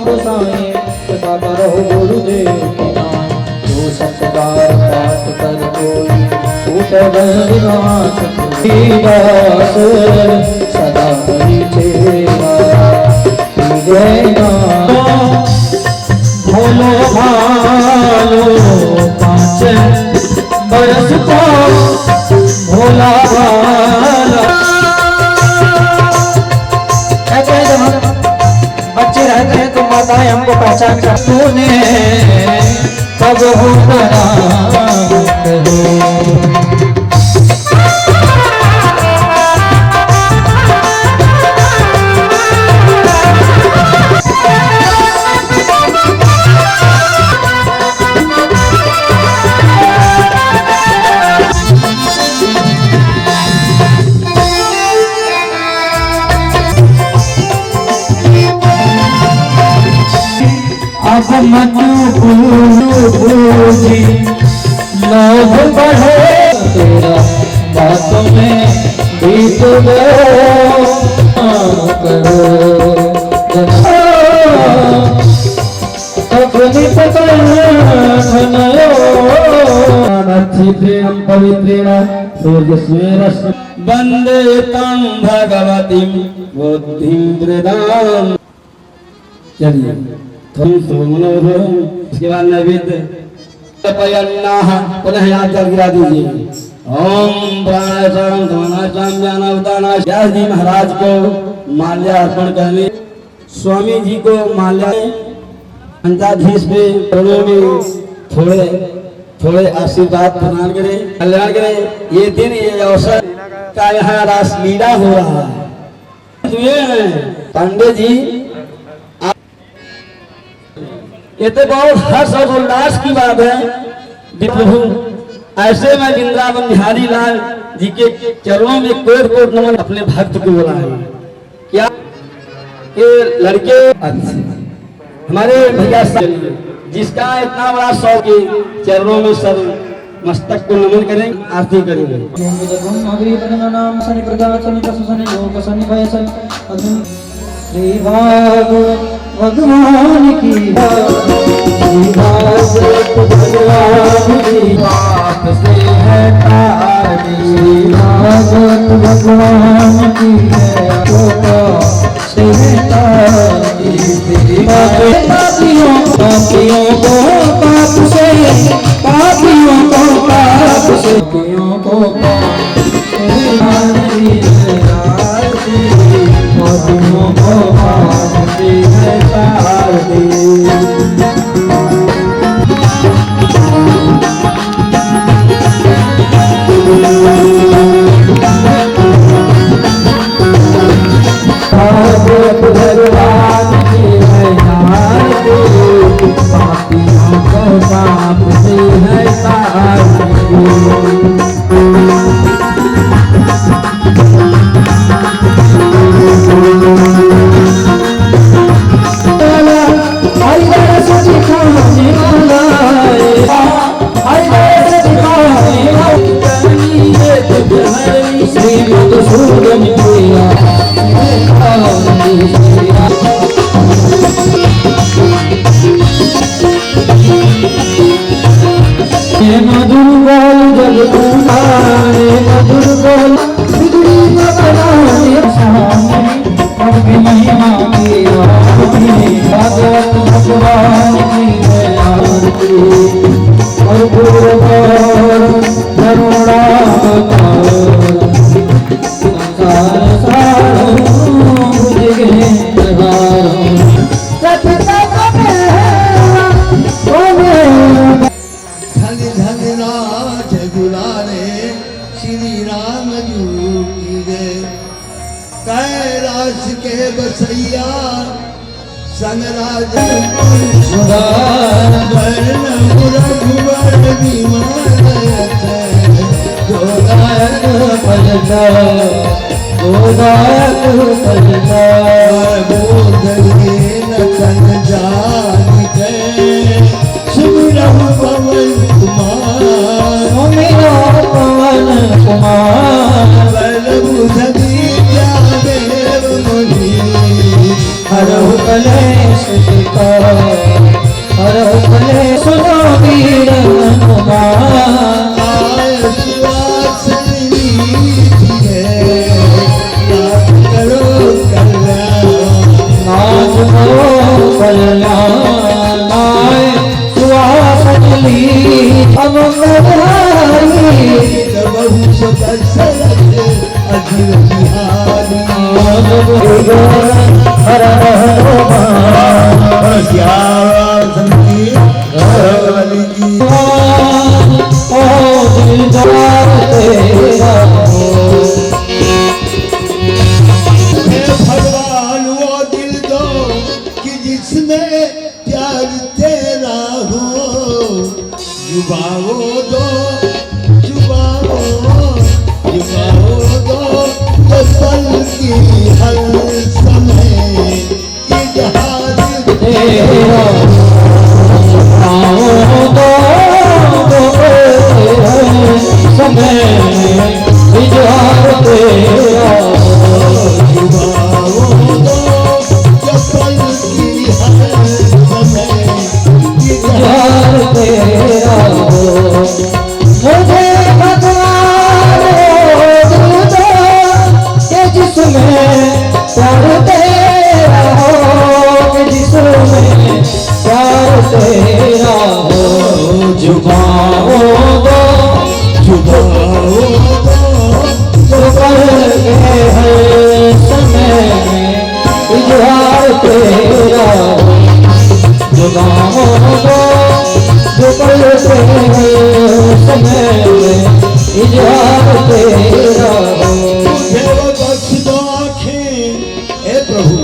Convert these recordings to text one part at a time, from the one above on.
गोसाई कृपा करो गुरुदेव की नाम। जो सतबार पाठ कर कोई छूट बंधनाश दास सदा हरि तेरा जय नाम। भोलो भालो 5 बरस को भोला भाला। कहते हैं जब हम बच्चे रहते हैं तो माताएं हमको पहचान कर तूने कब हो बना अब मत बूझी लोभ बढ़े तेरा बातों में बीत करो अपनी प्रेम पवित्रेण सूर्यस्वेरश्व वंदे तं भगवतीं बुद्धिं दृढाम्। चलिए इसके बाद नैवेद्य पुनः यहाँ जल गिरा दीजिए। ओम व्यास जी महाराज को माल्या अर्पण करने, स्वामी जी को माल्या पंचाधीश पे में थोड़े थोड़े आशीर्वाद प्रदान करें, कल्याण करें। ये दिन ये अवसर का यहाँ रासलीला हो रहा है। पांडे जी ये तो बहुत हर्ष और उल्लास की बात है। प्रभु ऐसे में वृंदावन बिहारी लाल जी के चरणों में कोट कोट नमन अपने भक्त को बोला है। क्या ये लड़के हमारे भैया जिसका इतना बड़ा शौक है, चरणों में सब मस्तक को नमन करेंगे, आरती करेंगे। भगवान की भगवान की बात से है तारी, भगवान की से है तारी। पापियों पापियों को पाप से, पापियों को पाप से, पापियों को मधुर बोल जब तुम्हारे मधुर बोल बिगड़ी न बनाने सबकी महिमा की आरती, भगवत भगवान की आरती। और करुणा संसार सारों बुझ गए श्री राम जू की जय। कैलाश के बसैया संग राजन रघुवर विमान गोदायक पलटा गोदायक पलटा बोधे नतन जान गए सुमिरम पवन कुमार मेरा पवन कुमार बल बुध विद्या देव मुनि हरहु कलेश सीता हर भले सुनो वीर हनुमान आए सुवास मीठी है नाथ करो कल्याण नाथ करो कल्याण नाय सुहासन ली अमंगलहारी बहु सदसरथ अजीव बिहारी हर हनुमान श्याम संगीत वाली की ओ दिलदार तेरा हे भगवान वो दिल दो कि जिसमें प्यार तेरा हो जुबाओ दो जुबाओ जुबाओ दो ये पल की हर समय इजहार तेरा आओ दो समय इजहार तेरा जुबाओ दो ये पल की हर समय इजहार इजहार तेरा मुझे भगवान दिल दो कि जिसमें प्यार तेरा हो कि जिसमें प्यार तेरा हो जुबाओ दो जुबाओ दो जो कर के हर समय इजहार तेरा हो जुबाओ दो जो कर के हर समय इजहार तेरा हो मुझे वो बख्श दो आँखें हे प्रभु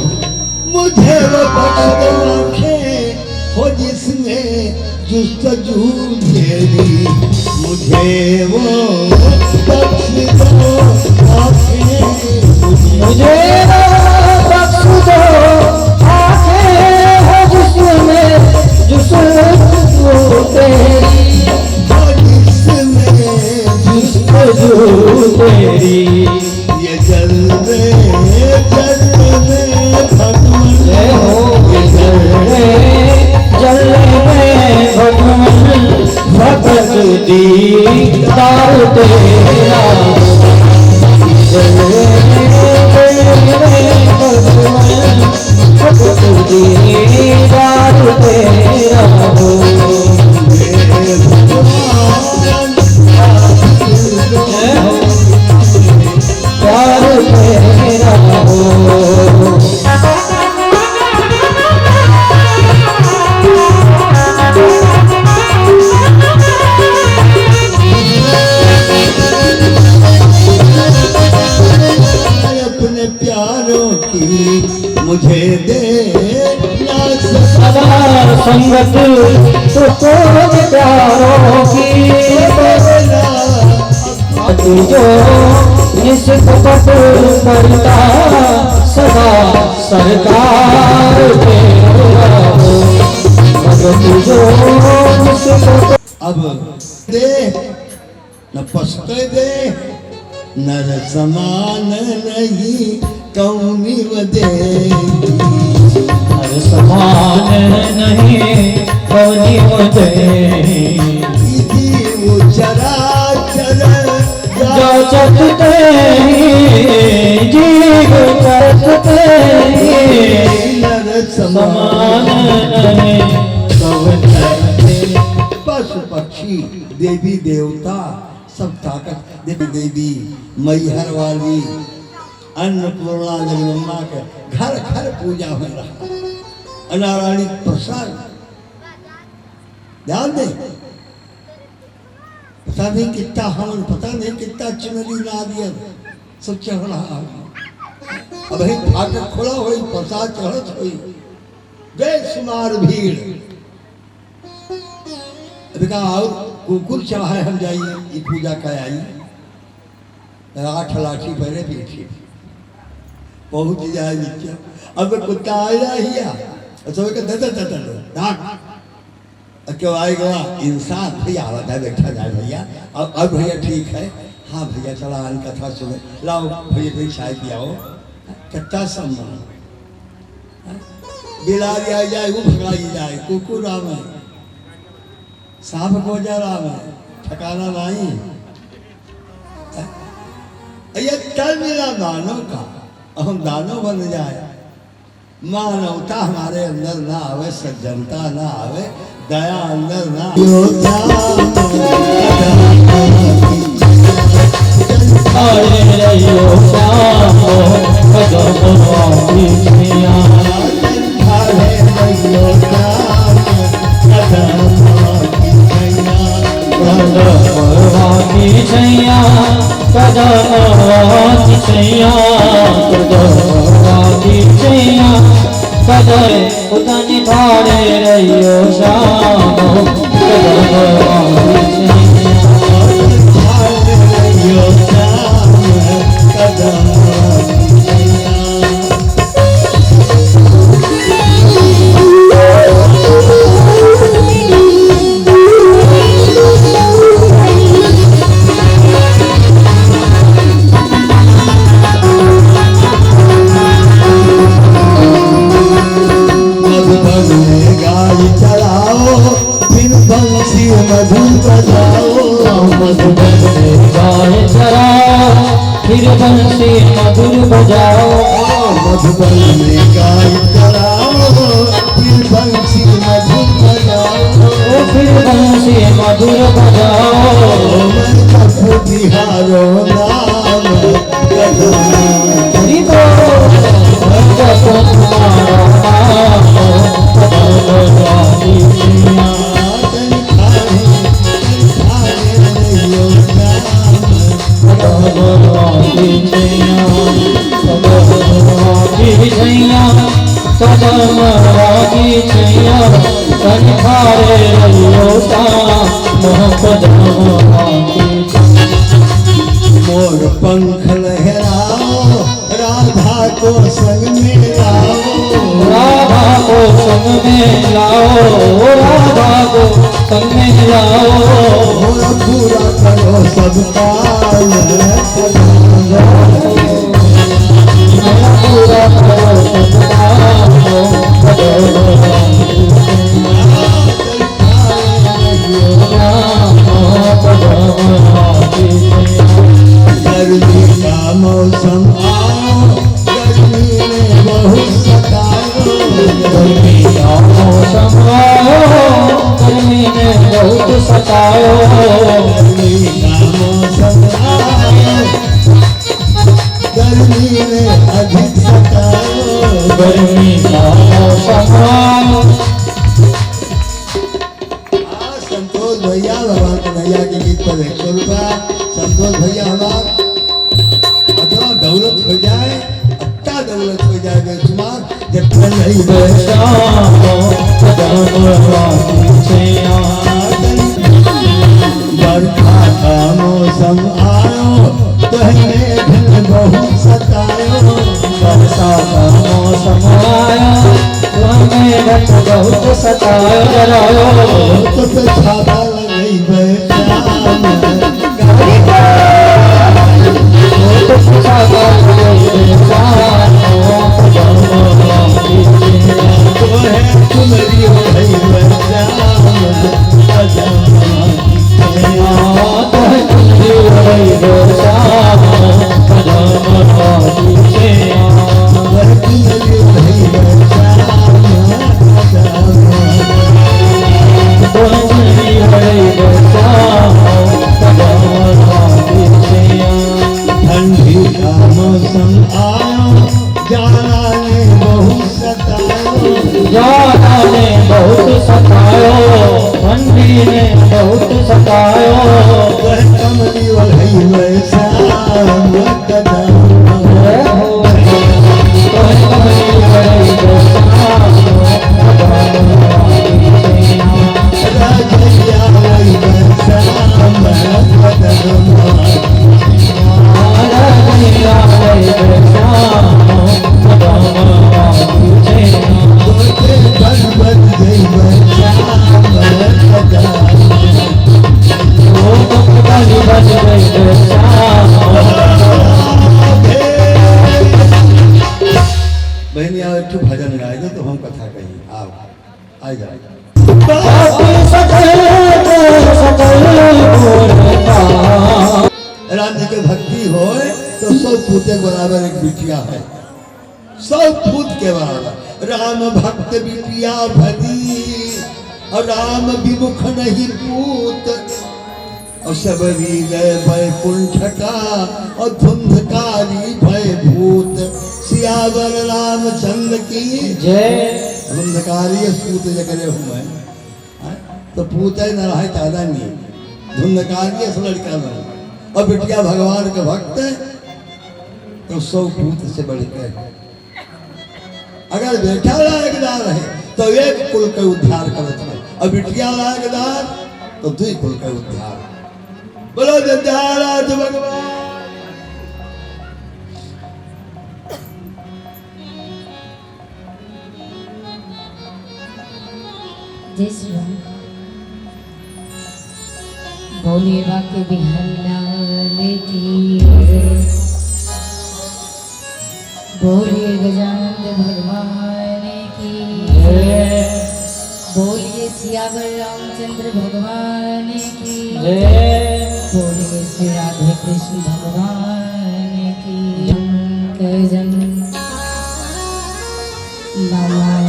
मुझे वो बख्श दो आँखें हो जिसमें जुस्तजू तेरी मुझे वो बख्श दो आँखें मुझे बख्श दो आँखें हो जिसमें जुस्तजू तेरी हो जिसमें जुस्तजू तेरी ये जलवे भगवान जय हो ये जलवे जल में भगवान भगत दीदार तेरा जल में भगवान भगत दीदार तेरा हो जय हो प्यार तेरा हो अपने प्यारों की मुझे दे ना सदा संगत तो खोज प्यारों की तू जो निष्कपट करता सदा सरकार तेरा हो भगत जो निष्कपट अब दे न पसके दे नर समान नहीं कौनी दे हर समान नहीं कौनी मुझे वो चराचर जो चलते जीव चलते नर समान समान नहीं कौन पशु पक्षी देवी देवता सब ताकत देवी देवी मैहर वाली अन्नपूर्णा जगदम्बा के घर घर पूजा हो रहा अनारायणी प्रसाद ध्यान दे पता नहीं कितना हवन पता नहीं कितना चुनरी ला दिया सब चढ़ रहा अब ही फाटक खोला हुई प्रसाद चढ़त हुई बेशुमार भीड़ अभी कहा आओ कुकुर चढ़ाए हम जाइए ये पूजा का आई 8 लाठी पहले पीठी पहुंच जाए नीचे अब कुत्ता आया ही तो डाक क्यों आएगा इंसान भैया आवता है बैठा जाए भैया अब भैया ठीक है हाँ भैया चला आन कथा सुने लाओ भैया कोई चाय पियाओ कितना सम्मान बिलारी आ जाए वो भगाई जाए, कुकुर आवे, सांप गोजर आवे, ठिकाना नहीं। ये तल मेरा दानों का, हम दानों बन जाए, मानवता हमारे अंदर ना आवे, सज्जनता ना आवे, दया अंदर ना आए रहियो श्याम कदम वाकी छैया वाकी छैया कदम वाकी छैया वाकी छैया कदर उतन ठाड़े रहियो श्याम कदम वाकी फिर बंसी मधुर बजाओ, मधुबन में गाय चलाओ, फिर बंसी मधुर बजाओ, फिर बंसी मधुर बजाओ, बिहारो नाम कदम वाकी छैया तन ठाड़े रहियो श्याम कदम वाकी मोर पंख लहराओ, राधा को संग में लाओ, राधा को संग में लाओ, राधा को संग में लाओ, मोर पूरा करो सब काल, पूरा करो सब गर्मी का मौसम आओ, गर्मी में बहुत सताओ, गर्मी का मौसम आयो, गर्मी ने बहुत सतायो, गर्मी का मौसम आओ, गर्मी में अधिक सताओ, गर्मी का मौसम आयो। संतोष भैया भगवान कन्हैया के गीत पर 100 रुपया। संतोष भैया हमार अथवा दौलत हो जाए, अच्छा दौलत हो जाए बेशुमार, जब तक नहीं बरखा का मौसम आयो, तो हमें दिल बहुत सतायो, वर्षा का मौसम आया, हमें घट बहुत सतायो डरायो, तो छाता लगी बेचाम, तुम्हारी हो गई ठंडी का मौसम आयो, जाना ने बहुत सतायो, जाना ने बहुत सतायो, ठंडी ने बहुत सतायो, वह कमली वही वैसा कदम राजैया वही वैसा बज गई आ जाए राम जी के भक्ति हो तो सब पूते बराबर एक बिटिया है, सब पूत के बराबर। राम भक्त बिटिया भली और राम विमुख नहीं पूत, और सबरी गए वैकुंठ का और धुंधकारी भय भूत। सियावर रामचंद्र की जय। धुंधकारी पूत जगह हुए तो पूत है न रहा ज्यादा नहीं, धुंधकारी से लड़का नहीं, और बिटिया भगवान के भक्त है तो 100 पूत से बढ़कर। अगर बेटा लायकदार है तो एक कुल का उद्धार करत है, और बिटिया लायकदार तो 2 कुल का उद्धार। बोलो विद्याराज भगवान। बोले वाक्य बिहारी लाल की, बोलिए गजानंद भगवान की, बोलिए सियावर रामचंद्र भगवान की, बोलिए श्री राधे कृष्ण भगवान की। जन नमान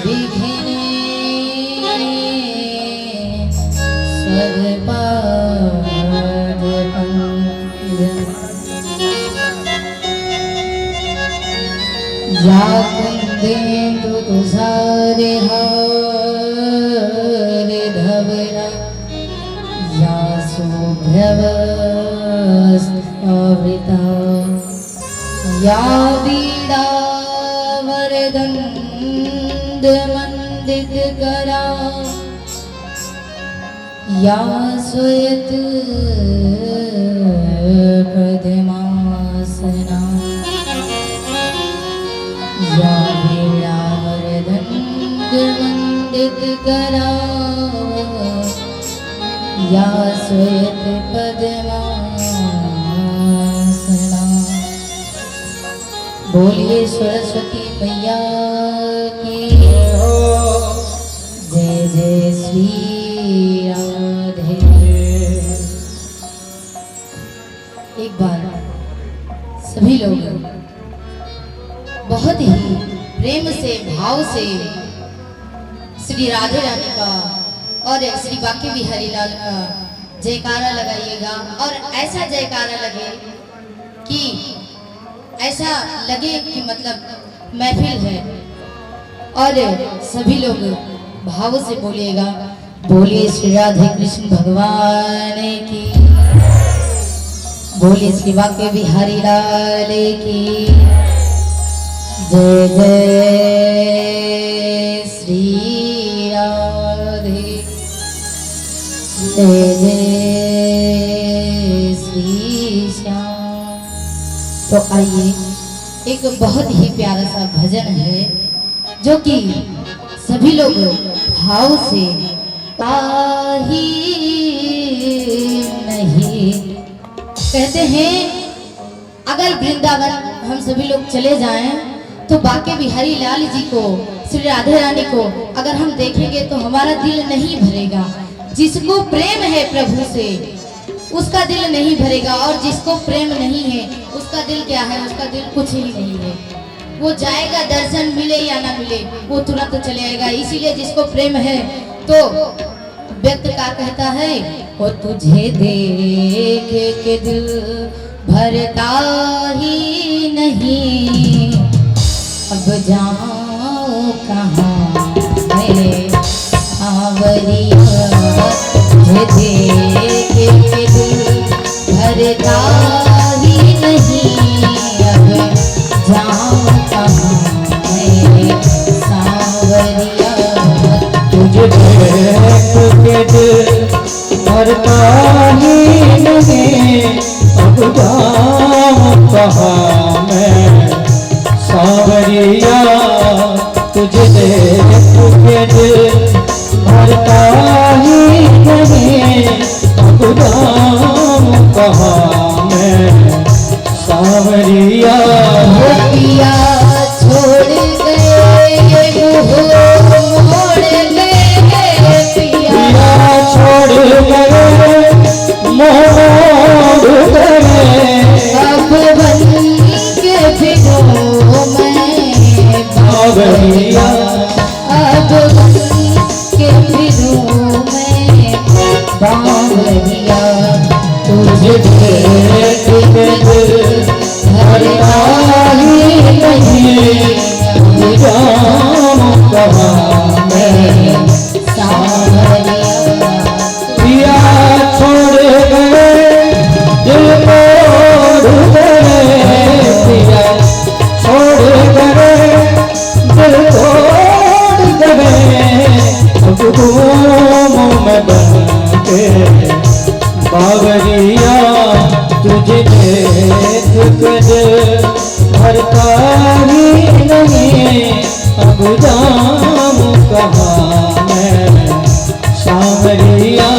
विघ्ने या कुंदेन्दु तुषारे हारे धवला, या शुभ्रवस्त्रावृता, या वीणावरदण्डमण्डितकरा, या श्वेत पद्मासना, या वीणावरदण्डमण्डितकरा, या श्वेत पद्मासना। बोलिए सरस्वती मैया की जय। जय श्री राधे। एक बार सभी लोग बहुत ही प्रेम से भाव से श्री राधे रानी का और श्री बांके बिहारी लाल का जयकारा लगाइएगा, और ऐसा जयकारा लगे कि ऐसा लगे कि मतलब महफिल है, और सभी लोग भाव से बोलिएगा। बोलिए श्री राधे कृष्ण भगवान की, बोलिए श्री बांके बिहारी लाल की जय। जय श्री राधे, जय जय श्री श्याम। तो आइए एक बहुत ही प्यारा सा भजन है जो कि सभी लोग भाव से ताही नहीं कहते हैं। अगर वृंदावन हम सभी लोग चले जाएं तो बांके बिहारी लाल जी को, श्री राधे रानी को अगर हम देखेंगे तो हमारा दिल नहीं भरेगा। जिसको प्रेम है प्रभु से उसका दिल नहीं भरेगा, और जिसको प्रेम नहीं है उसका दिल क्या है, उसका दिल कुछ ही नहीं है। वो जाएगा, दर्शन मिले या ना मिले वो तुरंत चले आएगा। इसीलिए जिसको प्रेम है तो व्यक्ति का कहता है, वो तुझे देख के दिल भरता ही नहीं, अब जाऊं कहाँ मैं सांवरिया, तुझे देख के दिल भरता ही नहीं, अब जाऊं कहाँ मैं सांवरिया, तुझे देख के दिल भरता ही नहीं, अब जाऊं कहाँ मैं सांवरिया, तुझे देख के दिल भरता ही नहीं, अब जाऊं कहाँ मैं सांवरिया। पिया छोड़ गए तुझे देख के दिल भरता ही नहीं, अब जाऊं कहाँ मैं सांवरिया।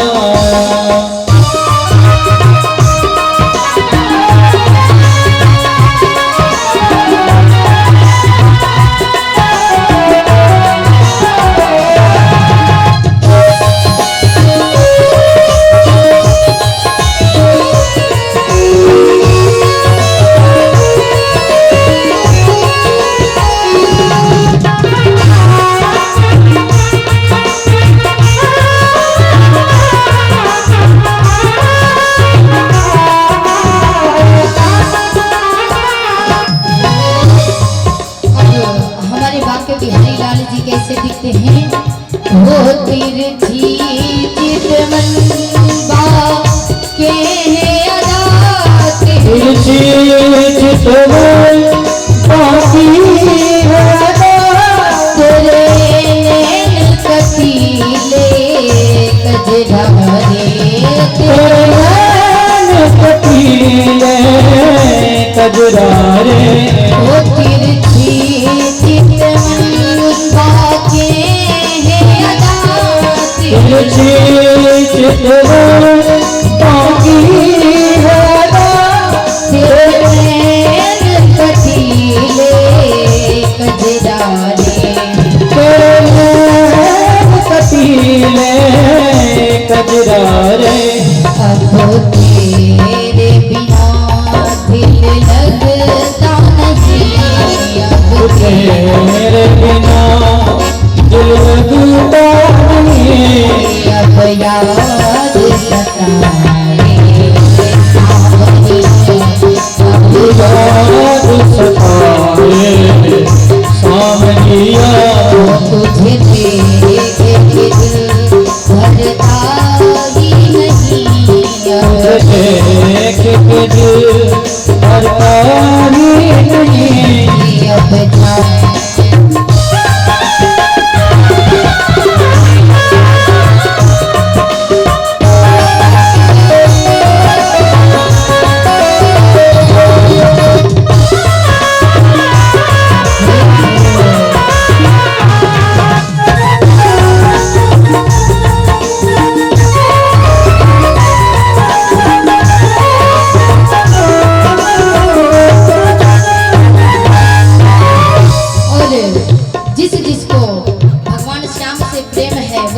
बिहारी लाल जी कैसे दिखते हैं? वो तिरछी चितमन के अदा, तिरछी चितमन बाकी है अदा, तेरे नैन कटीले कजरारे, तेरे नैन कटीले कजरारे। वो तिरछी चितमन बाके है अदा, तिरछी चितमन बाकी है अदा, तेरे नैन कटीले कजरारे, तेरे नैन कटीले कजरारे। अब तेरे बिना दिल लगता नहीं, अब तेरे बिना दिल लगता नहीं, अब याद सताए याद सताए सावरिया। तुझे देख के दिल भरता ही नहीं, अब देख के दिल भरता ही नहीं, अब जा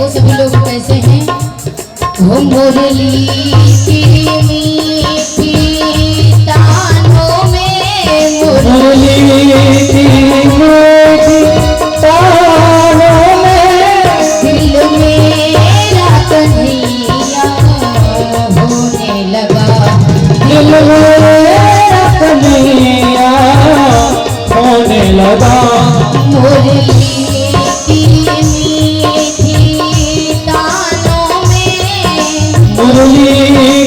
सभी लोग कैसे हैं? हो मुरली की मीठी तानों में, मुरली की मीठी तानों में, दिल मेरा कन्हैया होने लगा, दिल मेरा कन्हैया होने लगा। मुरली की मुरली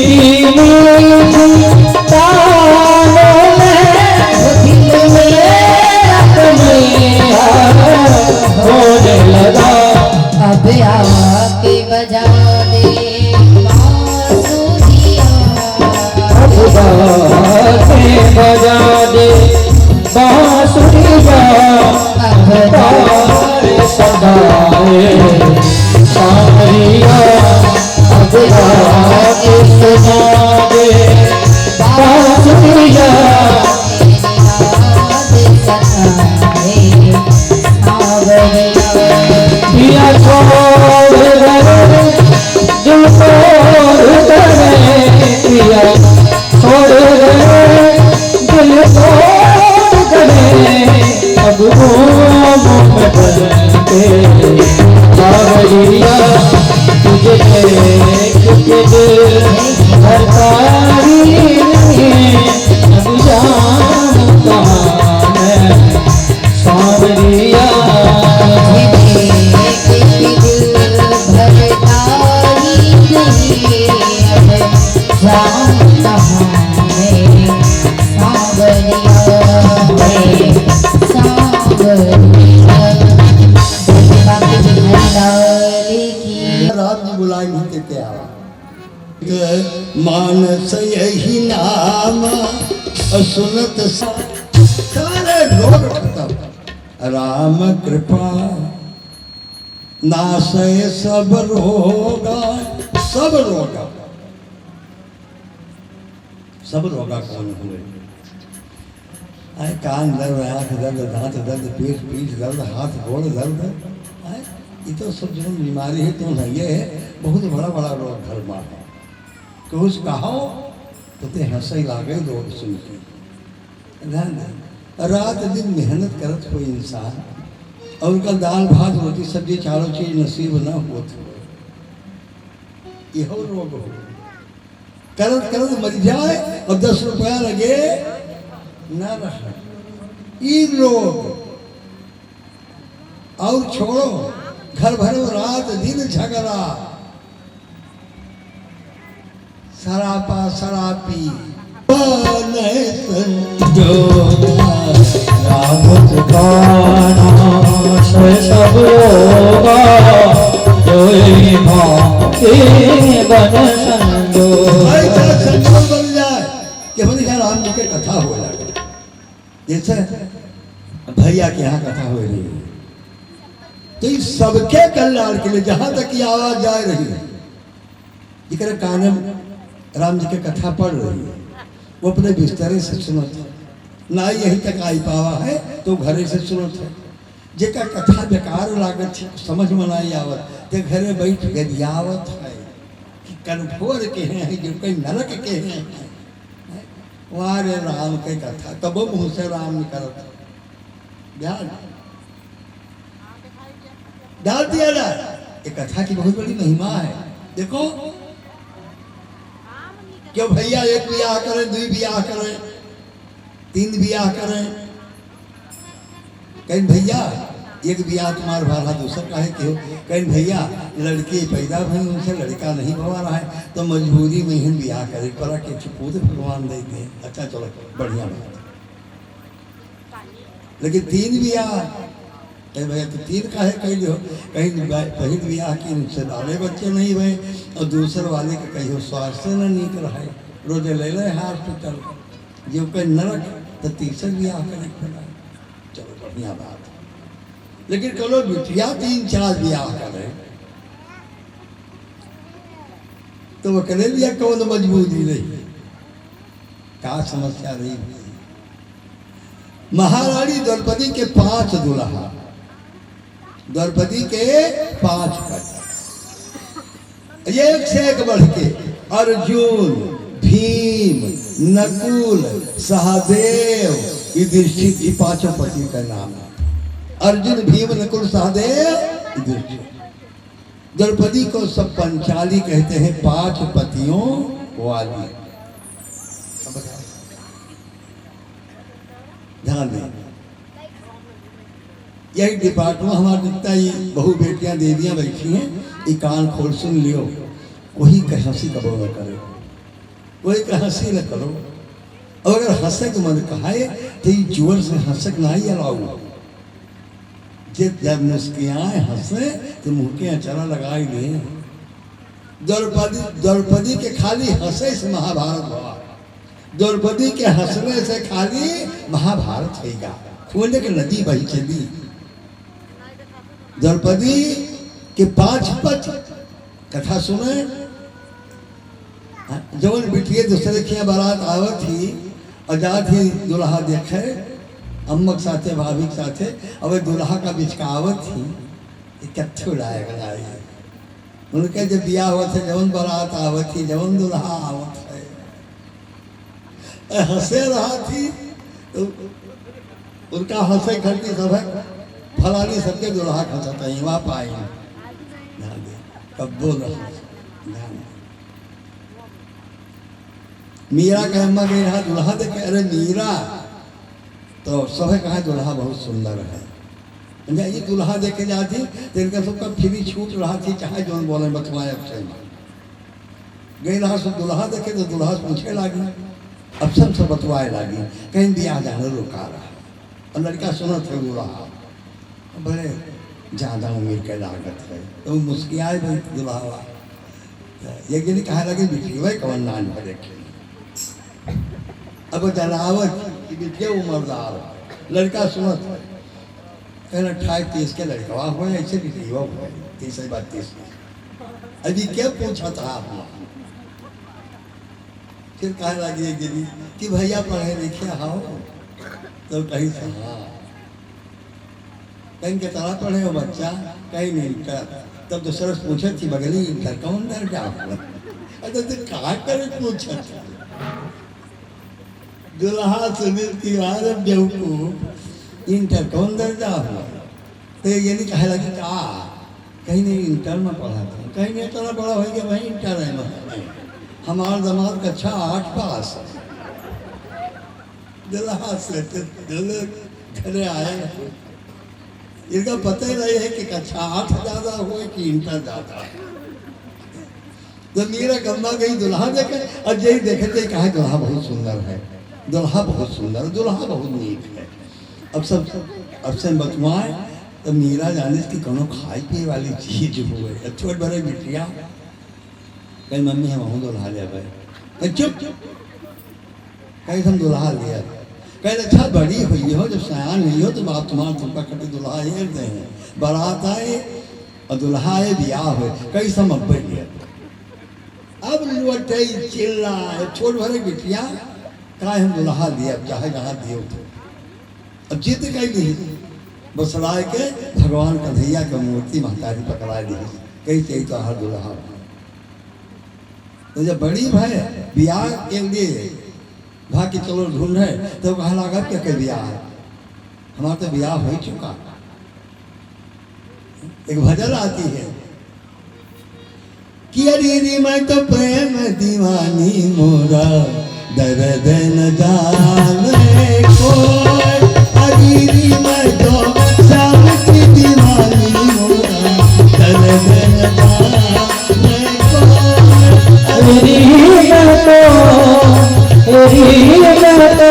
की मीठी तानों में, दिल मेरा कन्हैया होने लगा। अब आके बजा दे बांसुरिया, अब आके बजा दे बांसुरिया, अब तारे सदाए सांवरिया। अब आके सुना दे बांसुरिया, पिया छोड़ गए दिल तोड़ गए, पिया छोड़ गए दिल तोड़ गए, अब घूम में बन के मानस यही नाम सुनत सारे रोग खत्म। राम कृपा नाशय सब रोगा, सब रोगा, सब रोगा कौन हुए? आए कान दर्द, आँख दर्द, दांत दर्द, पेट पीठ दर्द, हाथ गोड़ दर्द, आए ये तो सब जो बीमारी है तो ये है बहुत बड़ा बड़ा रोग घर में है। तो उस कहो तो ते हंसई लागे लोग सुन के। ध्यान दे, रात दिन मेहनत करत कोई इंसान और उनका दाल भात रोटी सब्जी चारों चीज नसीब न होत हो, यहो रोग हो। करत करत मर जाए और 10 रुपया लगे न रहा, ये रोग। और छोड़ो घर भरो रात दिन झगड़ा, सरापा सरापी राम सुखाना सब होगा, जोई भांति बन संजोग। ऐसा संजोग बन जाए कि बोले यार राम जी के कथा हो जाए। जैसे भैया के यहाँ कथा हो रही है तो इस सबके कल्याण के लिए जहां तक की आवाज जा रही है, जिक्र कानम राम जी की कथा पढ़ रही है, वो अपने बिस्तरे से सुनत है, ना यही तक आई पावा है तो घरे से सुनत है। जेका कथा बेकार लागत समझ में नहीं आवत ते घरे बैठ गरियावत है कि कनठोर के हैं जो कहीं नरक के हैं। वारे राम के कथा तब मुँह से राम निकलत ध्यान डाल दिया जाए। ये कथा की बहुत बड़ी महिमा है। देखो क्यों भैया एक ब्याह करें, 2 ब्याह करें, 3 ब्याह करें, कहीं भैया एक ब्याह तुम्हारा भाला दूसरा काहे के हो, कहीं भैया लड़की पैदा भई उनसे लड़का नहीं भवा रहा है तो मजबूरी में ही ब्याह करे पड़ा के छुपूत भगवान देते हैं। अच्छा चलो बढ़िया बात, लेकिन 3 ब्याह कहीं भैया तो 3 काहे कह लो, कहीं पहले ब्याह की उनसे बाले बच्चे नहीं भय और दूसरे वाले के कहीं स्वास्थ्य न नीक रहे, रोजे ले ले हॉस्पिटल, जो कहीं नरक तो तीसरे ब्याह करे पड़ा। चलो बढ़िया बात, लेकिन कलो बिटिया 3-4 ब्याह करे तो वो करे लिया कौन मजबूरी रही, क्या समस्या रही? महारानी द्रौपदी के 5 दुल्हा, द्रौपदी के 5 पति, एक से एक बढ़ के अर्जुन, भीम, नकुल, सहदेव, युधिष्ठिर, ये 5 पति का नाम है। अर्जुन, भीम, नकुल, सहदेव, युधिष्ठिर। द्रौपदी को सब पंचाली कहते हैं, 5 पतियों वाली। ध्यान दें, यही डिपार्टमेंट हमारा दिखता ही बहु बेटियां देवियां बैठी हैं, ये कान खोल सुन लियो, वही कह हंसी कबो न करे, वही कह हंसी न करो। और अगर हंसक मन कहाए तो ये जोर से हंसक नहीं अलाऊ, जब मुस्कियाए हंसे तो मुँह के अचारा लगा ही ले। द्रौपदी के खाली हंसे से महाभारत हुआ, द्रौपदी के हंसने से खाली महाभारत होगा। खोले के नदी बही चली। द्रौपदी के 5 पति कथा सुने, जवन बिटिया दूसरे के बारात आवत थी और जात ही दुल्हा देखे अम्मक साथे भाभी के साथे, अब दुल्हा का बिचकावत थी कत्थे उड़ाएगा। उनके जब बिया हुआ थे, जवन बारात आवत थी, जवन दुल्हा आवत है, हंसे रहा थी तो उनका हंसे खड़ती सब है फलानी सबके दुल्हा खसता है वहाँ पाए कब बोल रहा मीरा का अम्मा गई रहा दुल्हा देखे, अरे मीरा तो सब कहा दुल्हा बहुत सुंदर है। ये दुल्हा देखे जाती तो इनका सबका फ्री छूट रहा थी, चाहे जो बोले बतवाए गई रहा सब दुल्हा देखे तो दुल्हा पूछे लगी, अब सब बतवाए लगी, कहीं भी आ जाने रुका रहा और लड़का सुना थे दुल्हा बड़े ज़्यादा उम्र के लागत है तो मुस्कियाए भाई दुल्हा ये गिनी कहा लगे बिटिया कवन नान भरे अब जनावत कि बिटिया उमरदार लड़का सुनत कहना 28-30 के लड़का हुआ ऐसे बिटिया हुआ 30-32 अभी क्या पूछा था आपने फिर कहा लगी एक गिनी कि भैया पढ़े लिखे हाँ तो कहीं से हाँ कहीं के तरह पढ़े हो बच्चा कहीं नहीं कर तब तो सरस पूछे थी बगली इंटर कौन डर क्या तो कहा करे पूछा दुल्हा सुनील तिवारी बेवकूफ इंटर कौन दर्जा हुआ तो ये नहीं कहा लगी कहा कहीं नहीं इंटर में पढ़ा था कहीं नहीं इतना बड़ा हो गया भाई इंटर है हमारा दामाद कक्षा 8 पास दुल्हा से घरे आए इनका पता ही नहीं है कि कक्षा 8 ज्यादा हुए कि इंटर ज्यादा है तो मेरा गम्मा गई दुल्हा देखे और यही देखे थे कहा दुल्हा बहुत सुंदर है दुल्हा बहुत सुंदर दुल्हा बहुत नीक है अब से बतवाए तो मीरा जाने की कोनो खाई पिए वाली चीज हुए छोट बड़े बिटिया कहीं मम्मी हम दुल्हा ले भाई चुप कहीं हम दुल्हा लिया कहीं अच्छा बड़ी हुई हो जब सयान नहीं हो तो बाप तुम्हारा तुमका कटे दुल्हा ये दे बारात आए और दुल्हा आए ब्याह हुए कई सब अब्बे लिया अब लुटई चिल्ला छोट भरे बिटिया कहा हम दुल्हा लिया चाहे जहाँ दिए अब जीत कहीं नहीं बस लाए के भगवान कन्हैया की मूर्ति महतारी पकड़ा दी कहीं चाहिए तो हर दुल्हा तो जब बड़ी भाई ब्याह के लिए भाग्य चलो ढूंढ है तो कहा लगा क्या ब्याह है हमारा तो ब्याह हो चुका एक भजन आती है कि अरे मैं तो प्रेम दीवानी मोरा दर्द न जाने को अरे मैं तो शाम की दीवानी मोरा दर्द न जाने को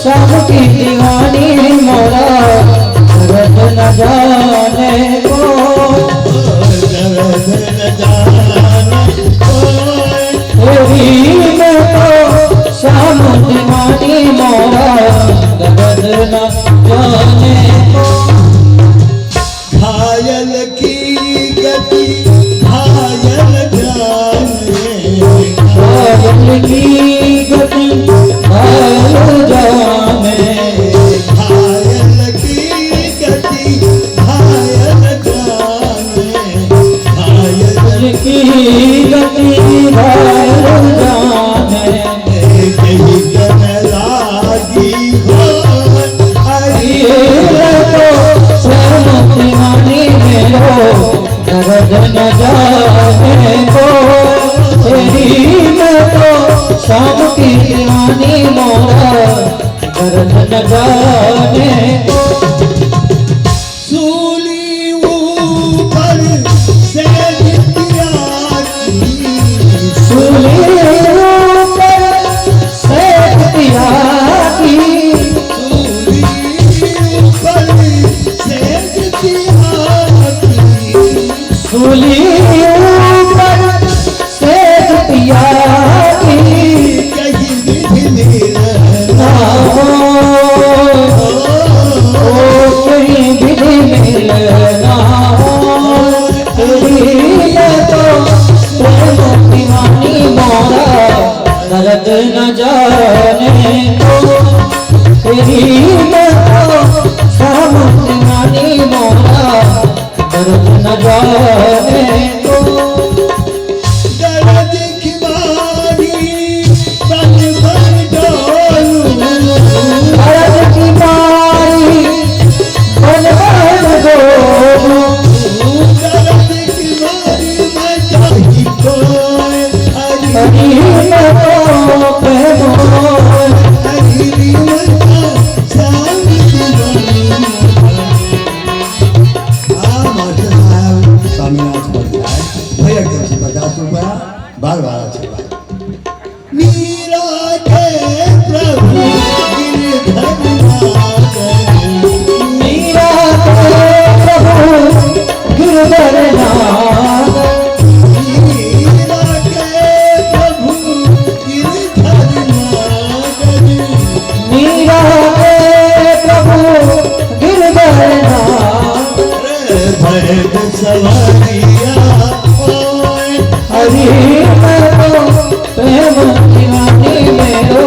शाम की दीवानी मोरा दर्द न जाने को दर्द न जाने को शाम दीवानी मोरा दर्द न जाने को घायल की गति घायल जाने घायल की गति घायल जाने घायल की गति घायल जाने घायल की गति घायल जाने कहीं जन लागी हो ये तो शाम दीवानी मेरो दर्द न जाने को तेरी मैं तो शाम की दीवानी मोरा दर्द न जाने को सूली ऊपर से दिया की सूली ऊपर से दिया की सूली ऊपर से दिया की सूली ऊपर से दिया की कहीं भी मिलना ओ कहीं भी मिलना तेरी मैं तो प्रेम दीवानी मोरा दर्द न जाने को तेरी मैं तो शाम दीवानी मोरा दर्द न जाने को दर्द की बारी बन बन डोलूं दर्द की बारी बन बन डोलूं दर्द की बारी मैं चाही कोई हरी मैं तो प्रेम हरी मैं तो शाम दीवानी मास्टर साहब स्वामीनाथ बंधाए भैया के 50 रुपया बार आशीर्वाद मीरा के प्रभु गिरधर मीरा के प्रभु गिरधर नाथ मीरा भैया ओए हरि मैं तो प्रेम दीवानी मेरो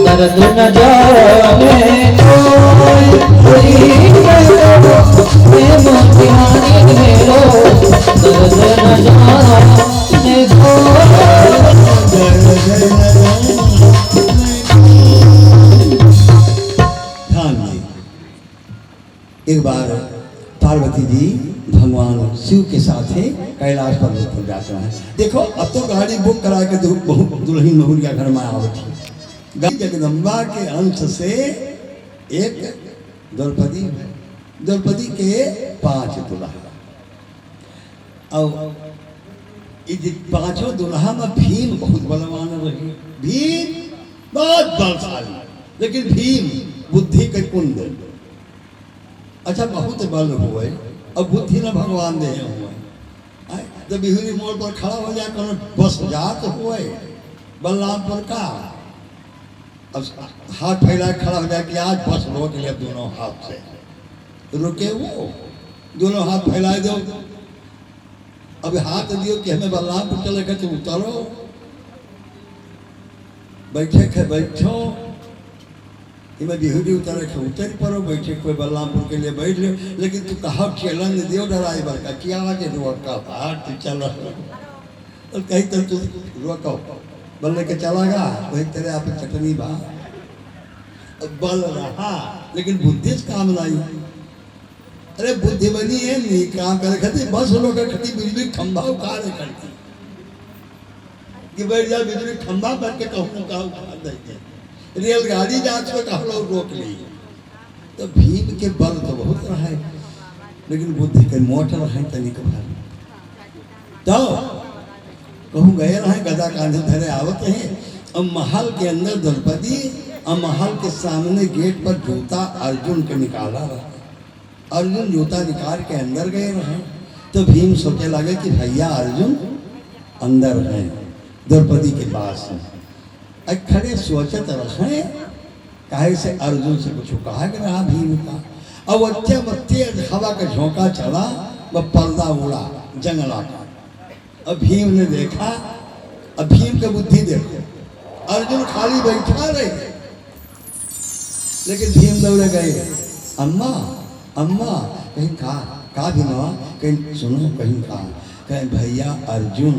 दर्द न जाने कोई। हरि मैं तो प्रेम दीवानी मेरो दर्द न जाने कोई। ध्यान दें, एक बार पार्वती जी भगवान शिव के साथ है कैलाश पर्वत पर यात्रा है। देखो अब तो गाड़ी बुक करा के दुल्हन महुरिया घर में आवत थी। गाड़ी जगदम्बा के अंश से एक द्रौपदी के 5 दुल्हा और इस 5 दुल्हा में भीम बहुत बलवान रही। भीम बहुत बलशाली, लेकिन भीम बुद्धि के कुंड। अच्छा बहुत बल हुए और बुद्धि न भगवान दे हुए। जब बिहुरी मोड़ पर खड़ा हो जाए कौन बस जात हुए बलरामपुर का, अब हाथ फैला खड़ा हो जाए कि आज बस रोक लिया दोनों हाथ से। रुके वो दोनों हाथ फैलाए दो, अब हाथ दियो कि हमें बलरामपुर चले गए तो उतारो। बैठो इमें बिहुरी उतारे के उतर पड़ो, बैठे कोई बलरामपुर के लिए बैठ लो। लेकिन तू कहा चलन दियो ड्राइवर का क्या आज रोका हाथ चल और कहीं तो तू रोको बल्ले के चलागा वही तेरे आप चटनी बा बल रहा, लेकिन बुद्धि से काम नहीं। अरे बुद्धि बनी है नहीं काम करे खाती बस लोग खती बिजली खंभा उखाड़ करती कि बैठ जा बिजली खंभा पर के कहूँ का उखाड़ देते। रेलगाड़ी जांच में कहा लोग रोक ली। तो भीम के बल तो बहुत रहा है, लेकिन बुद्धि के मोटर है तनिक भर। तो कहूँ गए रहे गदा कांधे धरे आवत हैं और महल के अंदर द्रौपदी और महल के सामने गेट पर जूता अर्जुन के निकाला रहा। अर्जुन जूता निकाल के अंदर गए रहे तो भीम सोचे लगे कि भैया अर्जुन अंदर है द्रौपदी के पास है। खड़े सोचत रहे काहे से अर्जुन से कुछ कहा कि रहा भीम का। अब अच्छे हवा का झोंका चला, वह पर्दा उड़ा जंगला का। अब भीम ने देखा, अब भीम का बुद्धि देखो, अर्जुन खाली बैठा रहे लेकिन भीम दौड़े गए। अम्मा अम्मा कहीं का भीमा कहीं सुनो कहीं कहीं भैया अर्जुन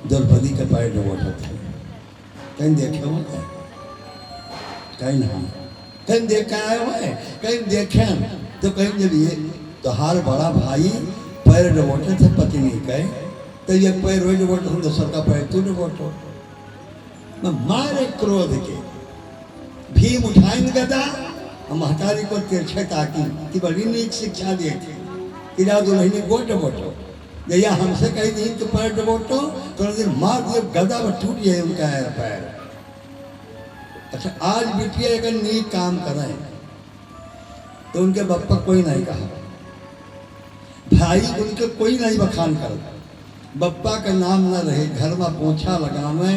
द्रौपदी के पैर डबोटत है कहीं देखे हो कहीं ना कहीं देखा आए हुए कहीं देखे तो कहीं जब ये तो हार बड़ा भाई पैर डबोटे थे पत्नी कहे तो ये पैर रोज डबोटे दूसर का पैर तू डबोटो। मैं मारे क्रोध के भीम उठाएंगे गदा और महतारी को तिरछे ताकि कि बड़ी नीक शिक्षा दी थी कि जा दुल्हनी गोट डबोटो जैया हमसे कही दी तो पैर डबोटो तो दिन मार दिए गदा में टूट जाए उनका पैर। अच्छा आज बिटिया अगर नीक काम करें तो उनके बप्पा कोई नहीं कहा, भाई उनके कोई नहीं बखान कर, बप्पा का नाम न रहे। घर में पोछा लगावे,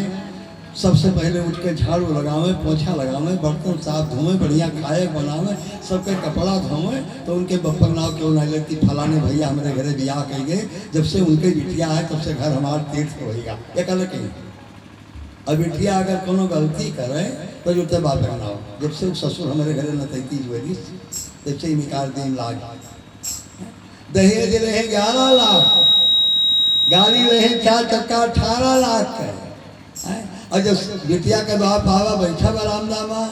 सबसे पहले उठ के झाड़ू लगावे, पोछा लगावे, बर्तन साफ धोवे, बढ़िया खाए बनावे, सबके कपड़ा धोवे। तो उनके बप्पा नाव क्यों नहीं लगती फलाने भैया हमारे घरे ब्याह कह गए, जब से उनके बिटिया आए तब से घर हमारा तीर्थ होगा। एक अलग कहीं अब बिटिया अगर कोनो गलती करे तो जुटे बात बनाओ। जब से ससुर हमारे घरे न तैती जुएली तब से ही निकाल दी लाग। दहेज रहे 11 लाख, गाड़ी रहे 4 चक्का 18 लाख है। और जब बिटिया के बाप आवा बैठा बरामदा में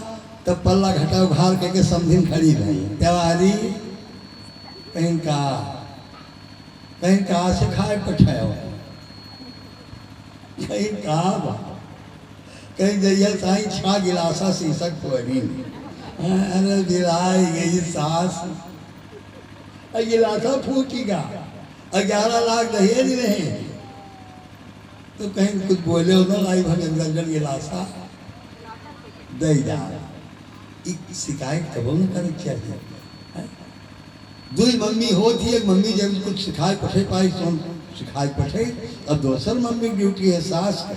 तब पल्ला घटा उघार के समझिन खड़ी रही त्योहारी कहीं का सिखाए पठाओ कहीं का कहीं जइया साई 6 गिलासा शीशक पोरी अरे गिलाई गई सास गिलासा फूटेगा 11 लाख दहेज रहे तो कहीं कुछ बोले हो ना लाई भगन गिलासा दे जा शिकायत कबो न करे चाहिए। 2 मम्मी होती है, मम्मी जब कुछ सिखाए पठे पाई तो सिखाए पठे। अब दूसर मम्मी की ड्यूटी है सास का।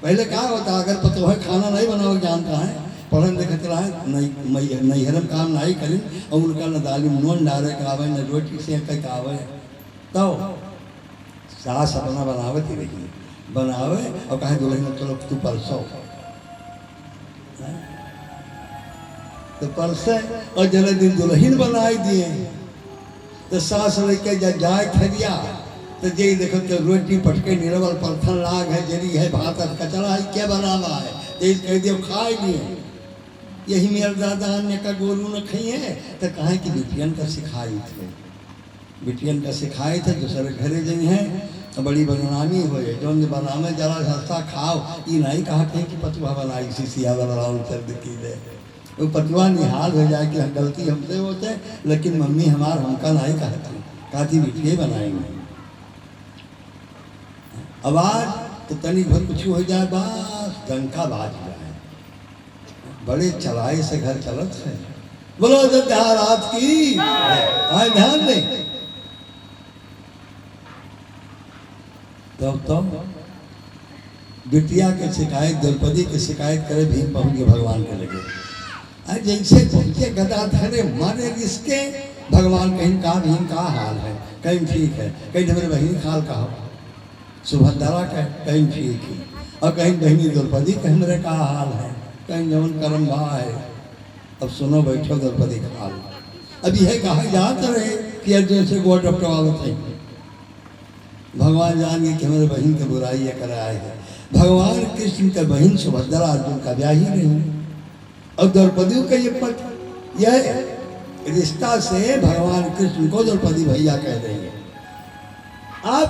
पहले क्या होता अगर पतो है खाना नहीं बनाओ जानता है पढ़न लिखत रहा है नहीं हरम काम नहीं करें और उनका न दाली नून डाले का आवे न रोटी से का आवे तो सास अपना बनावत ही रही, बनावे और कहे दुल्हन चलो तू परसों, तो परसे और जले दिन दुल्हन बनाई दिए, तो सास लेके जाए खरिया तो जे देखो तो रोटी पटके निरवल परथन लाग है, जरी है, भात कचरा है, क्या बनावा है, तो कह दियो खाए नहीं। यही मेरे दादा ने का गोरू न खाइए तो कहे कि बिटियन का सिखाई थे, बिटियन का सिखाए थे, दूसरे घरे जई हैं तो बड़ी बदनामी हो जाए, जो बनावे जरा सस्ता खाओ, ये नहीं कहा थे कि पतुआ बनाई सिसिया वाला सर्द की दे, वो पतुआ निहाल हो जाए कि गलती हमसे होते, लेकिन मम्मी हमार हमका नहीं कहती, कहती बिटिया बनाएंगे। आवाज तो तनी भर कुछ हो जाए, बस डंका बाज जाए, बड़े चलाए से घर चलत है। बोलो रात की आए ध्यान दे। तो बिटिया के शिकायत, द्रौपदी की शिकायत करे, भीम पहुंच गए भगवान के लगे। जैसे पहुंचे गदा धरे मारे इसके, भगवान कहीं का भीम का हाल है, कहीं ठीक है, कहीं मेरे बहनी खाल का हो, सुभद्रा का कहीं ठीक है, और कहीं बहनी द्रौपदी कहीं मेरे का हाल है, कहीं जवन कर्म भा है। अब सुनो बैठो द्रौपदी का हाल। अब यह कहा जाता रहे कि अर्जुन से गो डॉक्टर वाले थे, भगवान जान गए कि हमारे बहन की बुराई कराए है। भगवान कृष्ण का बहन सुभद्रा अर्जुन का ब्याह ही नहीं, और द्रौपदी का ये पट यह रिश्ता से भगवान कृष्ण को द्रौपदी भैया कह रहे हैं। अब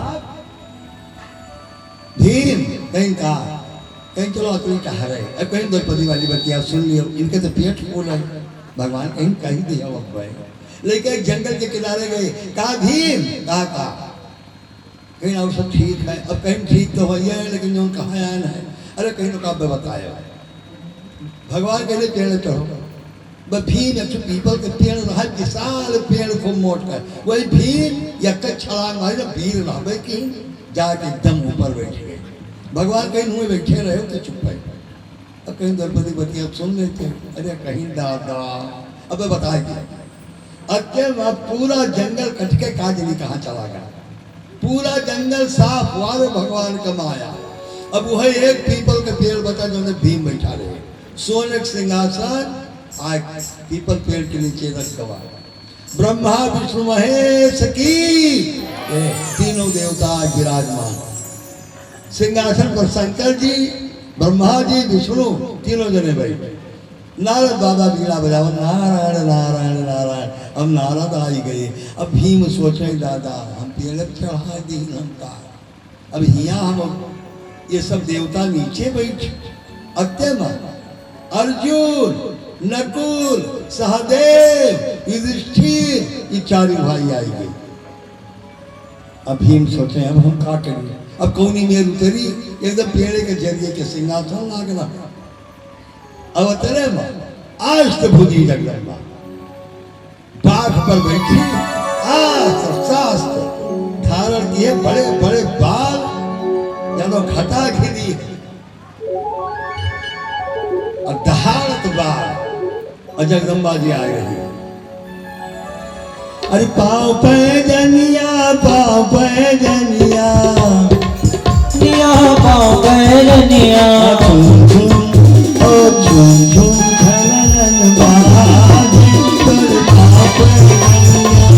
भीम कहीं कहा, कहीं चलो अपनी कहा रहे, अब कहीं द्रौपदी वाली बतिया सुन लियो, इनके तो पेट फूल है, भगवान कहीं कही दिया वक्त भाई। लेकिन एक जंगल के किनारे गए, कहा भीम, कहा कहीं और सब ठीक है, अब कहीं ठीक तो भैया है, लेकिन जो कहाँ आया है, अरे कहीं तो काव्य बताया भगवान कहले पेड़ चढ़ो, बस भीम एक पीपल के पेड़ रहा, विशाल पेड़ खूब मोट कर, वही भीम एक छलांग मारी तो भीड़ रहा कि जाके एकदम ऊपर बैठ गए। भगवान कहीं मुँह बैठे रहे तो चुप है, अब कहीं द्रौपदी बतिया सुन लेते, अरे कहीं दादा अब बताए क्या, पूरा जंगल कट के काजली कहाँ चला गया, पूरा जंगल साफ वाले भगवान का माया। अब वह एक पीपल के पेड़ बता जो भीम बैठा रहे, सोने के सिंहासन आज पीपल पेड़ के नीचे रख गवा, ब्रह्मा विष्णु महेश की तीनों देवता विराजमान, सिंहासन पर शंकर जी, ब्रह्मा जी, विष्णु तीनों जने बैठे। नारद बाबा बीड़ा बजाओ, नारायण नारायण नारायण। अब नारद आई गए, अब भीम सोचे दादा हम पेड़ चढ़ा दी हमका, अब हिया हम ये सब देवता नीचे बैठे, अत्यमा अर्जुन, नकुल, सहदेव, युधिष्ठिर ये चारों भाई आई गए। अब भीम सोचे अब हम क्या करें, अब कौनी मेर उतरी एकदम पेड़ के जरिए के सिंहासन लागना, अब तेरे आज भूजी जगदम्बा बाघ पर बैठी, शास्त्र धारण किए, बड़े बड़े बाल जब घटा खिली और दहाड़त बाल, और जगदम्बा जी आ रही। अरे पाँव पे जनिया, पाँव पे जनिया, पाँव पे जनिया, झूम झूम ओ झूम झूम खनन बाजे, पर पाँव पे जनिया,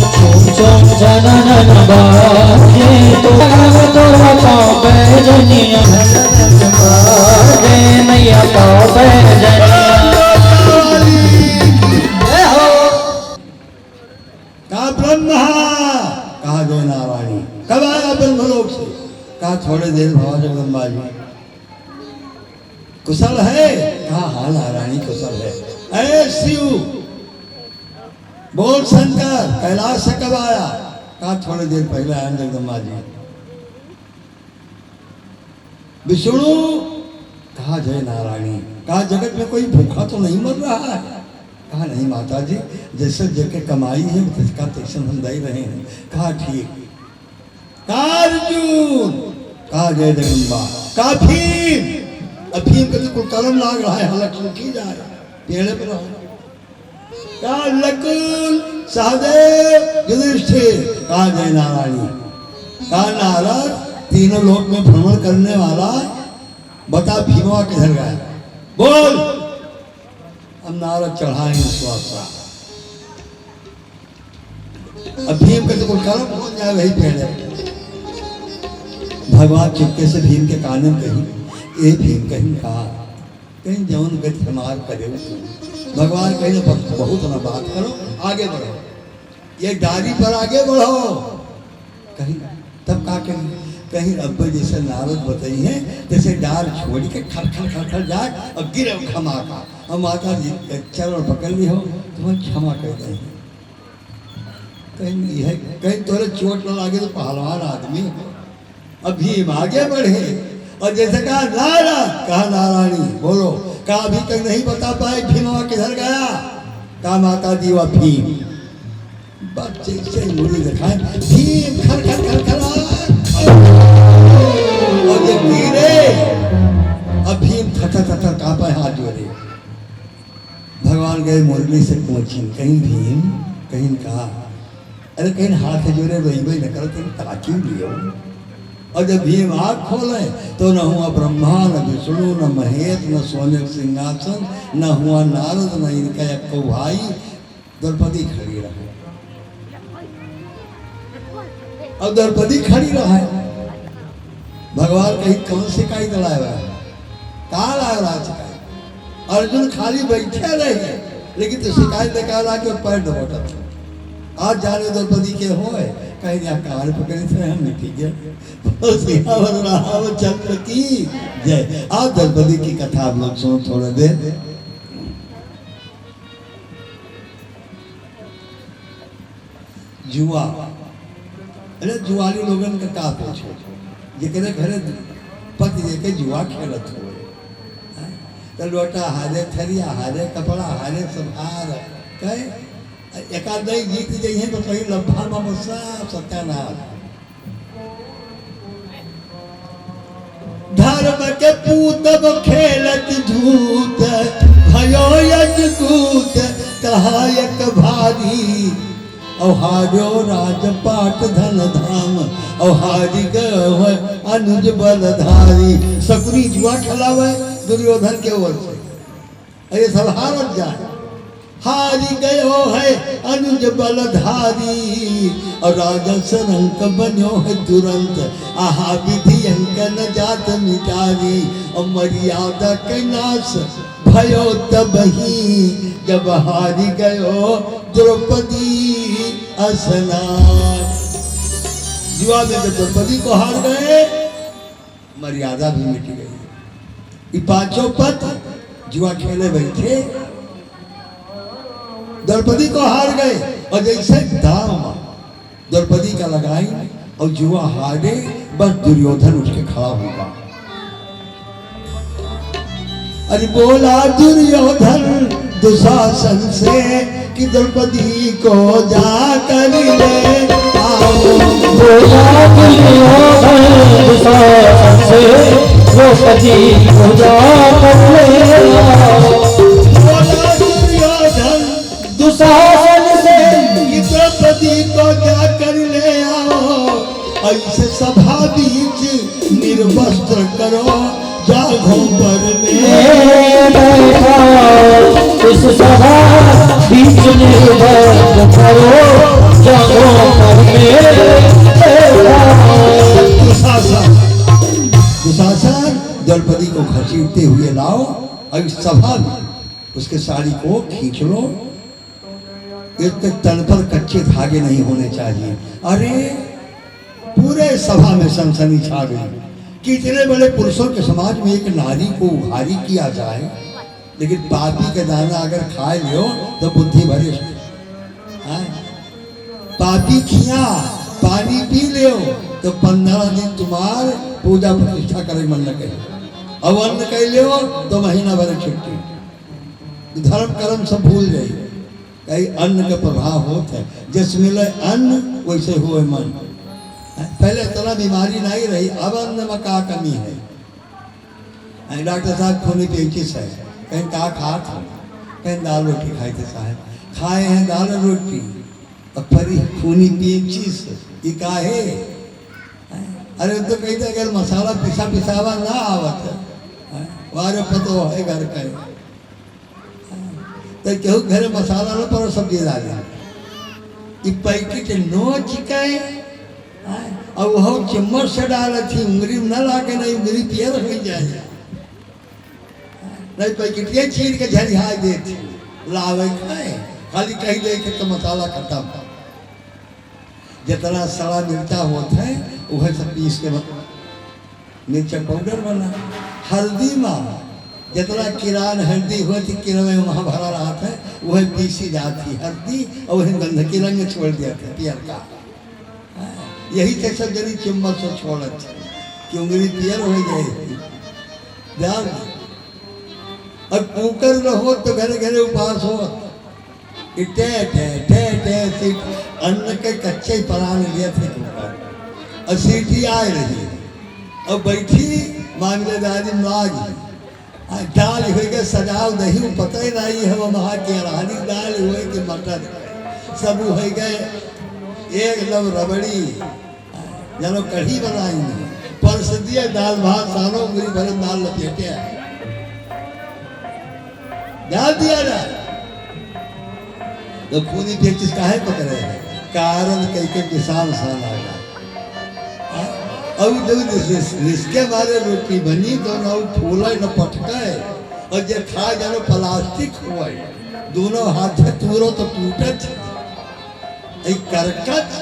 झूम झनन बाजे, तो पाँव पे जनिया, बाजे मैया पाँव पे जनिया। कहा ब्रह्मा, कहा जय नारायणी, कब आया ब्रह्मलोक से, कहा थोड़े देर भाव जगदम्बा जी, कुशल है, कहा हाँ नारायणी कुशल है। अरे शिव बोल शंकर कैलाश से कब आया, कहा थोड़े देर पहले आया जगदम्बा जी। विष्णु, कहा जय नारायणी, कहा जगत में कोई भूखा तो नहीं मर रहा है, कहा नहीं माता जी, जैसे जगह कमाई है उसका टेंशन हम दे रहे हैं, कहा ठीक। कहा अर्जुन, कहा जय जगदम्बा, कहा भीम, अब भीम के तो कलम लाग रहा है, हलक सुखी जा रहा है पेड़ पर, कहा नकुल, सहदेव, युधिष्ठिर, कहा जय नारायणी, कहा नारद तीनों लोक में भ्रमण करने वाला बता भीमवा किधर गया बोल। अब नारद चढ़ाएंगे स्वास्थ्य। अब भीम के तो कोई कर्म हो जाए वही पहले। भगवान चुपके से भीम के कान में कही ए भीम कहीं कहा कहीं जौन गति हमार करे भगवान कहीं बहुत ना बात करो आगे बढ़ो ये डाली पर आगे बढ़ो कहीं तब का कहीं अब जैसे नारद बताई है जैसे डाल छोड़ के खर खर खर खर जाए और गिरे क्षमा का और माता जी चरण पकड़ ली हो तुम्हें क्षमा कर देंगे कहीं है कहीं तोरे चोट न लागे तो पहलवान आदमी हो। अब भीम आगे बढ़े और जैसे कहा नारायण कहा नारायणी बोलो कहा अभी तक नहीं बता पाए भीमवा किधर गया कहा माता जी वह भीम बच्चे से मुड़ी दिखाए भीम खर खर खर खर और जब गिरे अब भीम थथर थथर कांपे हाथ जोड़े। भगवान गए मुरली से पूछी कहीं भीम कहीं कहा अरे कहीं हाथ जोड़े वही वही न करो कहीं ताकि लियो। और जब भीम आँख खोले तो न हुआ ब्रह्मा न विष्णु न महेश न सोने सिंहासन न हुआ नारद न इनका एक भाई द्रौपदी खड़ी रहे। अब द्रौपदी खड़ी रहा भगवान कहीं कौन सिकाई दलाया कहा लाया रहा सिकाई अर्जुन खाली बैठे रहे लेकिन तो शिकायत निकाला कि पैर दबोटा आज जाने द्रौपदी के होए कहीं यहाँ कार पकड़े थे हम ठीक है चक्र की जय। आप द्रौपदी की कथा आप लोग सुनो थोड़ा देर। जुआ अरे जुआली लोगन का पूछो जेकरे घरे पति देके जुआ खेलत हो तो लोटा हारे थरिया हारे कपड़ा हारे सब हार कहे एकाध नहीं जीत जाइए तो कहीं लम्बा ममसा सत्यानाश। धर्म के पूतब खेलत झूठ भयो यजकूत कहा एक भारी और हारो राजपाट धन धाम और हारी गए अनुज बलधारी। सकुनी जुआ खेलावे दुर्योधन के ओर से अरे सब हारत जाए हारी गयो है अनुज बलधारी और राजा सरंक बनो है तुरंत आहा विधि अंक न जात मिटारी और मर्यादा के नाश भयो तबही जब हारी गयो द्रौपदी असनान। जुआ में जब द्रौपदी को हार गए मर्यादा भी मिट गई। ये पांचों पद जुआ खेले बैठे द्रौपदी को हार गए और जैसे दाम द्रौपदी का लगाई और जुआ हारे बस दुर्योधन उठ के खड़ा होगा। अरे बोला दुर्योधन दुशासन से कि द्रौपदी को जाकर ले आओ। बोला दुर्योधन दुशासन से द्रौपदी को जाकर ले आओ। बोला दुर्योधन दुशासन से कि द्रौपदी को जाकर ले आओ। ऐसे सभा बीच निर्वस्त्र करो जागो पर में इस सभा बीच निर्वस्त्र करो जागो पर में। दुशासन द्रौपदी को घसीटते हुए लाओ और सभा में उसके साड़ी को खींच लो। इसके तन पर कच्चे धागे नहीं होने चाहिए। अरे पूरे सभा में सनसनी छा गई कि इतने बड़े पुरुषों के समाज में एक नारी को उघारी किया जाए लेकिन पापी का दाना अगर खा लियो तो बुद्धि भरिष्ठ। पापी खिया पानी पी लियो तो 15 दिन तुम्हार पूजा प्रतिष्ठा करे मन न कहे। अब अन्न कह लियो तो महीना भर छुट्टी। धर्म कर्म सब भूल जाइए कहीं अन्न का प्रभाव होता है। जैसे मिले अन्न वैसे हुए मन। पहले इतना बीमारी नहीं रही अब अन्न में क्या कमी है। डॉक्टर साहब खूनी पेचिस है कहीं क्या खा था कहीं दाल रोटी खाए थे साहब खाए हैं दाल रोटी और फिर खूनी पेचिस ये का है अरे तो कहते अगर मसाला पिसा पिसावा ना आवत है वारे पतो है घर का तो केहू घरे मसाला न पर सब्जी डाले ई पैकेट नो चिकाए और वो चम्मच से डाले थी उंगली में न लाके नहीं उंगली पियर हो जाए नहीं पैकेट ये छीन के झरिया देती लावे खाए खाली कहीं दे के तो मसाला खत्म जितना सड़ा मिर्चा होता है वह सब पीस के मिर्चा पाउडर बना हल्दी में जितना किरान हल्दी होती किलो में वहाँ भरा रहा था वह पीसी जाती हल्दी और वही गंधकी रंग में छोड़ दिया था पियर का यही से सब जनी चम्मच से छोड़ कि उंगली पियर हो जाएगी ध्यान और कुकर न हो तो घरे घरे उपास हो टे टे टे टे अन्न के कच्चे परान लिए थे कुकर और सीटी आए रही और बैठी मांगले दादी मांगी दाल हुई के सजाव नहीं पता ही नहीं है वो वहाँ की अरहरी दाल हुए कि मटर सब हो गए एकदम रबड़ी जनो कढ़ी बनाई परस दिया दाल भात सानो मेरी भरे दाल लपेटे डाल दिया ना तो पूरी पेचिस काहे पकड़े कारण कई के किसान सान आ गया अब जब रिश्ते मारे रोटी बनी तो ना फूले न पटके और जे खा जानो प्लास्टिक हुआ दोनों हाथ से तूरो तो टूटत एक करकट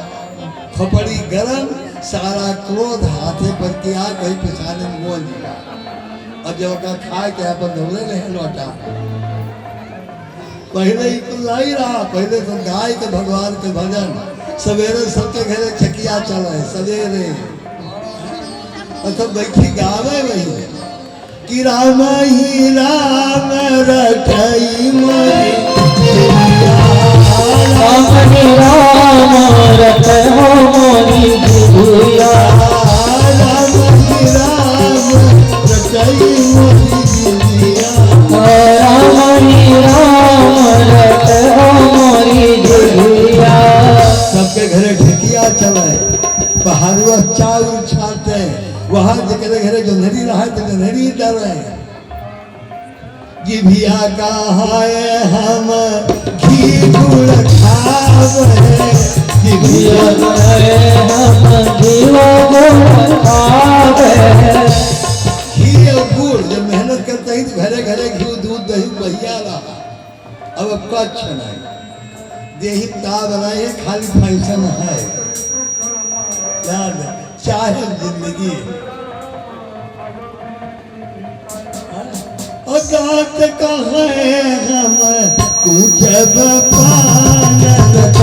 खपड़ी गरम सारा क्रोध हाथे पर किया कहीं पिछाने में बोल दिया और जब का खा के अपन दौड़े नहीं लौटा पहले ही तो लाई रहा पहले तो गाय के भगवान के भजन सवेरे सबके घरे चकिया चले सवेरे तो बैठी गावे वही कि राम ही राम रटई मोरी राम ही राम रटई मोरी जिया राम ही राम रटई मोरी जिया राम ही राम रटई मोरी जिया सबके घरे ढकिया चले बहारुआ चाउर छाटे वहाँ जगह घरे जोंधरी रहा तो जोंधरी डर जिभिया का है हम घी गुड़ खावे जिभिया हम जीवा गुड़ खावे घी और गुड़ जब मेहनत करते ही तो घरे घरे घी दूध दही बहिया रहा अब कच्छ नहीं देही ताब रहे खाली फैशन है याद चाहे जिंदगी और दांत कहे हम कुछ